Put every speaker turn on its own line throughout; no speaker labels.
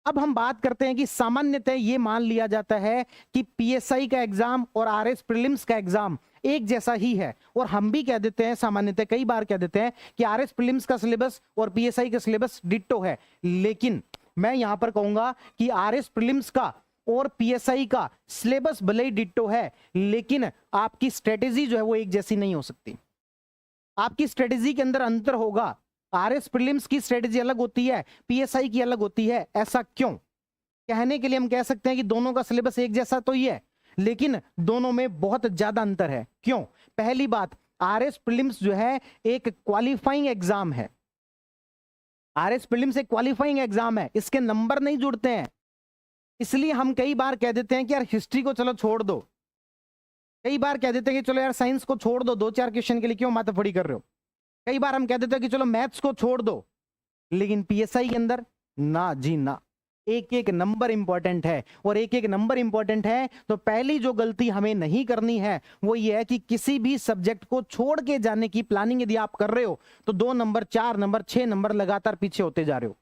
अब हम बात करते हैं कि सामान्यतः ये मान लिया जाता है कि पीएसआई का एग्जाम और आरएस प्रीलिम्स का एग्जाम एक जैसा ही है, और हम भी कह देते हैं, सामान्यतः कई बार कह देते हैं कि आरएस प्रीलिम्स का सिलेबस और पीएसआई का सिलेबस डिट्टो है। लेकिन मैं यहां पर कहूंगा कि आरएस प्रीलिम्स का और पीएसआई का सिलेबस भले ही डिट्टो है, लेकिन आपकी स्ट्रेटेजी जो है वो एक जैसी नहीं हो सकती। आपकी स्ट्रेटेजी के अंदर अंतर होगा। आरएस प्रीलिम्स की स्ट्रेटेजी अलग होती है, पीएसआई की अलग होती है। ऐसा क्यों? कहने के लिए हम कह सकते हैं कि दोनों का सिलेबस एक जैसा तो ही है, लेकिन दोनों में बहुत ज्यादा अंतर है। क्यों? पहली बात, आरएस प्रीलिम्स जो है एक क्वालिफाइंग एग्जाम है। आरएस प्रीलिम्स एक क्वालिफाइंग एग्जाम है, इसके नंबर नहीं जुड़ते हैं। इसलिए हम कई बार कह देते हैं कि यार हिस्ट्री को चलो छोड़ दो, कई बार कह देते हैं कि चलो यार साइंस को छोड़ दो, 2-4 क्वेश्चन के लिए क्यों माथाफोड़ी कर रहे हो। कई बार हम कह देते हैं कि चलो मैथ्स को छोड़ दो, लेकिन पीएसआई के अंदर ना जी ना, एक एक नंबर इंपॉर्टेंट है। और एक एक नंबर इंपॉर्टेंट है तो पहली जो गलती हमें नहीं करनी है वो ये है कि किसी भी सब्जेक्ट को छोड़ के जाने की प्लानिंग यदि आप कर रहे हो तो 2 नंबर, 4 नंबर, 6 नंबर लगातार पीछे होते जा रहे हो।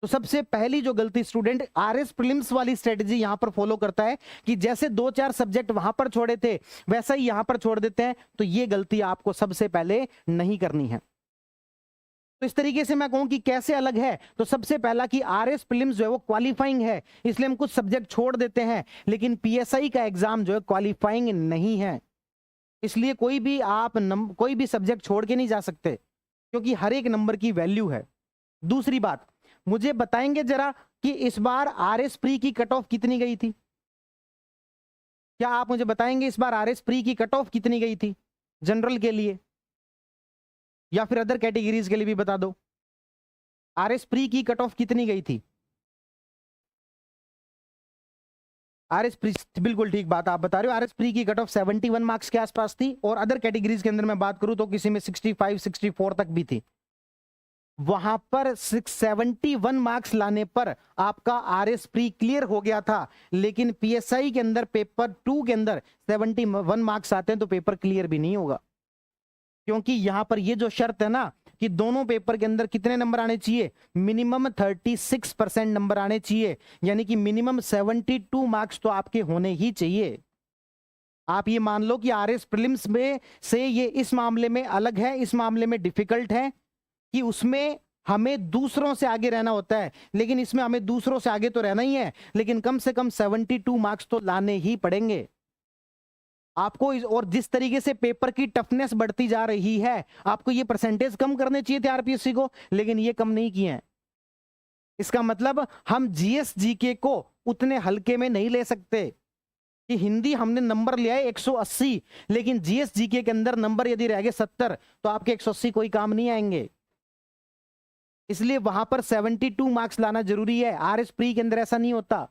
तो सबसे पहली जो गलती स्टूडेंट आरएस प्रीलिम्स वाली स्ट्रेटजी यहां पर फॉलो करता है कि जैसे 2-4 सब्जेक्ट वहां पर छोड़े थे वैसा ही यहां पर छोड़ देते हैं, तो ये गलती आपको सबसे पहले नहीं करनी है। तो इस तरीके से मैं कहूं कि कैसे अलग है, तो सबसे पहला कि आरएस प्रीलिम्स जो है वो क्वालिफाइंग है, इसलिए हम कुछ सब्जेक्ट छोड़ देते हैं, लेकिन पीएसआई का एग्जाम जो है क्वालिफाइंग नहीं है। इसलिए कोई भी आप कोई भी सब्जेक्ट छोड़ के नहीं जा सकते, क्योंकि हर एक नंबर की वैल्यू है। दूसरी बात, मुझे बताएंगे जरा कि इस बार आरएस प्री की कट ऑफ कितनी गई थी? क्या आप मुझे बताएंगे इस बार आरएस प्री की कट ऑफ कितनी गई थी जनरल के लिए, या फिर अदर कैटेगरीज के लिए भी बता दो। आरएस प्री की कट ऑफ कितनी गई थी? आरएस प्री, बिल्कुल ठीक बात आप बता रहे हो। आरएस प्री की कट ऑफ 71 मार्क्स के आसपास थी, और अदर कैटेगरीज के अंदर मैं बात करूं तो किसी में 65, 64 तक भी थी। वहां पर 671 मार्क्स लाने पर आपका आरएस प्री क्लियर हो गया था, लेकिन पीएसआई के अंदर पेपर 2 के अंदर 71 मार्क्स आते हैं तो पेपर क्लियर भी नहीं होगा, क्योंकि यहां पर ये जो शर्त है ना कि दोनों पेपर के अंदर कितने नंबर आने चाहिए, मिनिमम 36% नंबर आने चाहिए, यानी कि मिनिमम 72 मार्क्स तो आपके होने ही चाहिए। आप ये मान लो कि आरएस प्रीलिम्स में से ये इस मामले में अलग है, इस मामले में डिफिकल्ट है कि उसमें हमें दूसरों से आगे रहना होता है, लेकिन इसमें हमें दूसरों से आगे तो रहना ही है, लेकिन कम से कम 72 मार्क्स तो लाने ही पड़ेंगे आपको। और जिस तरीके से पेपर की टफनेस बढ़ती जा रही है, आपको ये परसेंटेज कम करने चाहिए थे आरपीएससी को, लेकिन ये कम नहीं किए हैं। इसका मतलब हम जीएस जीके को उतने हल्के में नहीं ले सकते कि हिंदी हमने नंबर लिया है 180, लेकिन जीएस जीके के अंदर नंबर यदि रह गए 70 तो आपके 180 कोई काम नहीं आएंगे। इसलिए वहां पर 72 मार्क्स लाना जरूरी है। आरएस प्री के अंदर ऐसा नहीं होता।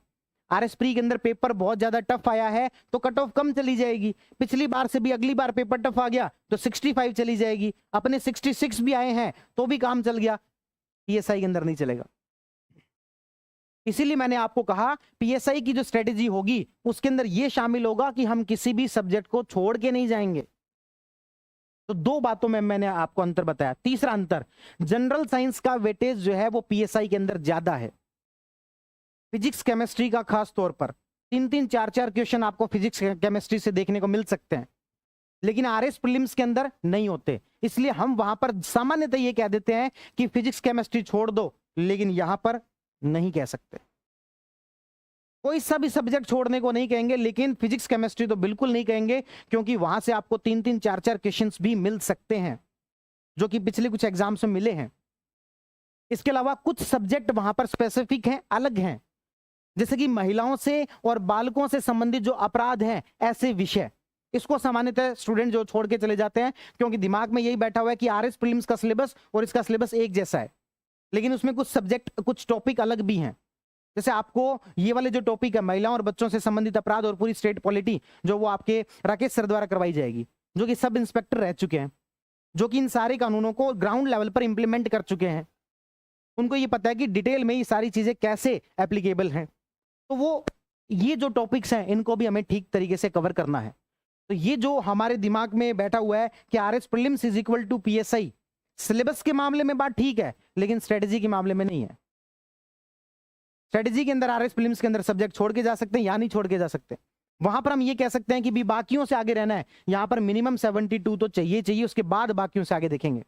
आरएस प्री के अंदर पेपर बहुत ज्यादा टफ आया है तो कट ऑफ कम चली जाएगी। पिछली बार से भी अगली बार पेपर टफ आ गया तो 65 चली जाएगी। अपने 66 भी आए हैं तो भी काम चल गया, पीएसआई के अंदर नहीं चलेगा। इसीलिए मैंने आपको कहा पीएसआई की जो स्ट्रेटेजी होगी उसके अंदर यह शामिल होगा कि हम किसी भी सब्जेक्ट को छोड़ के नहीं जाएंगे। तो 2 बातों में मैंने आपको अंतर बताया। तीसरा अंतर, जनरल साइंस का वेटेज जो है वो पीएसआई के अंदर ज्यादा है। फिजिक्स केमिस्ट्री का खास तौर पर 3-3, 4-4 क्वेश्चन आपको फिजिक्स केमिस्ट्री से देखने को मिल सकते हैं, लेकिन आरएस प्रीलिम्स के अंदर नहीं होते। इसलिए हम वहां पर सामान्यतः ये कह देते हैं कि फिजिक्स केमिस्ट्री छोड़ दो, लेकिन यहां पर नहीं कह सकते। कोई सा भी सब्जेक्ट छोड़ने को नहीं कहेंगे, लेकिन फिजिक्स केमिस्ट्री तो बिल्कुल नहीं कहेंगे, क्योंकि वहां से आपको 3-3, 4-4 क्वेश्चंस भी मिल सकते हैं, जो कि पिछले कुछ एग्जाम्स में मिले हैं। इसके अलावा कुछ सब्जेक्ट वहां पर स्पेसिफिक हैं, अलग हैं, जैसे कि महिलाओं से और बालकों से संबंधित जो अपराध हैं, ऐसे विषय, इसको सामान्यतः स्टूडेंट जो छोड़ के चले जाते हैं, क्योंकि दिमाग में यही बैठा हुआ है कि आरएस प्रीलिम्स का सिलेबस और इसका सिलेबस एक जैसा है, लेकिन उसमें कुछ सब्जेक्ट, कुछ टॉपिक अलग भी हैं। जैसे आपको ये वाले जो टॉपिक है, महिलाओं और बच्चों से संबंधित अपराध और पूरी स्टेट पॉलिटी, जो वो आपके राकेश सर द्वारा करवाई जाएगी, जो कि सब इंस्पेक्टर रह चुके हैं, जो कि इन सारे कानूनों को ग्राउंड लेवल पर इंप्लीमेंट कर चुके हैं। उनको ये पता है कि डिटेल में ये सारी चीजें कैसे एप्लीकेबल हैं। तो वो ये जो टॉपिक्स हैं इनको भी हमें ठीक तरीके से कवर करना है। तो ये जो हमारे दिमाग में बैठा हुआ है कि RS prelims is equal to PSI, syllabus के मामले में बात ठीक है, लेकिन स्ट्रेटेजी के मामले में नहीं है। स्ट्रेटेजी के अंदर आरएस प्रीलिम्स के अंदर सब्जेक्ट छोड़ के जा सकते हैं या नहीं छोड़ के जा सकते। वहां पर हम ये कह सकते हैं कि भी बाकियों से आगे रहना है, यहां पर मिनिमम 72 तो चाहिए, उसके बाद बाकियों से आगे देखेंगे।